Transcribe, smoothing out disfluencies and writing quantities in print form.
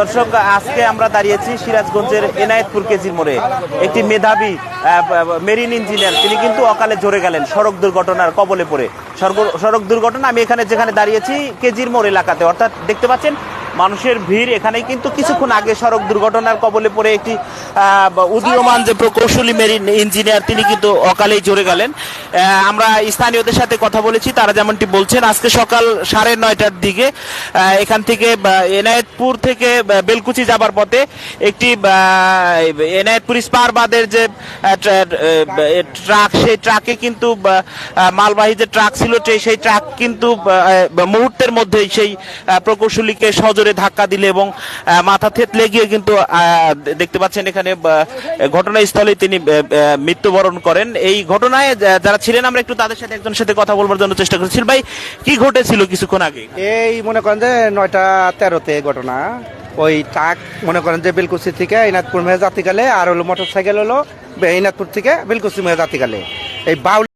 দর্শক, আজকে আমরা দাঁড়িয়েছি সিরাজগঞ্জের এনায়েতপুর কেজির মোড়ে। একটি মেধাবী মেরিন ইঞ্জিনিয়ার তিনি কিন্তু অকালে ঝরে গেলেন সড়ক দুর্ঘটনার কবলে পড়ে। সড়ক দুর্ঘটনা আমি এখানে যেখানে দাঁড়িয়েছি কেজির মোড় এলাকাতে, অর্থাৎ দেখতে পাচ্ছেন মানুষের ভিড়। এখানে কিন্তু কিছুক্ষণ আগে সড়ক দুর্ঘটনার কবলে পড়ে একটি উদীয়মান যে প্রকৌশলী মেরিন ইঞ্জিনিয়ার তিনি কিন্তু অকালেই ঝরে গেলেন। আমরা স্থানীয়দের সাথে কথা বলেছি, তারা যেমনটি বলছেন আজকে সকাল 9:30টার দিকে এখান থেকে এনায়েতপুর থেকে বেলকুচি যাবার পথে একটি এনায়েতপুর স্পার বাঁধের যে ট্রাক, সেই ট্রাকে কিন্তু মালবাহী যে ট্রাক ছিল সেই ট্রাক কিন্তু মুহূর্তের মধ্যেই সেই প্রকৌশলীকে সজোরে ধাক্কা দিলে এবং মাথা থেতলে গিয়ে কিন্তু দেখতে পাচ্ছেন এখানে ঘটনাস্থলে তিনি মৃত্যুবরণ করেন। এই ঘটনায় যারা ছিলেন আমরা একটু তাদের সাথে একজনের সাথে কথা বলবার জন্য চেষ্টা করেছি। ভাই, কি ঘটেছিল কিছুক্ষণ আগে? এই মনে করেন যে 9:13-তে ঘটনা। ওই ট্রাক মনে করেন যে বেলকুচি থেকে এনায়তপুর মেয়ে জাতিকালে, আর হলো মোটরসাইকেল হলো এনায়তপুর থেকে বেলকুচি মেয়ে জাতিকালে। এই বাউল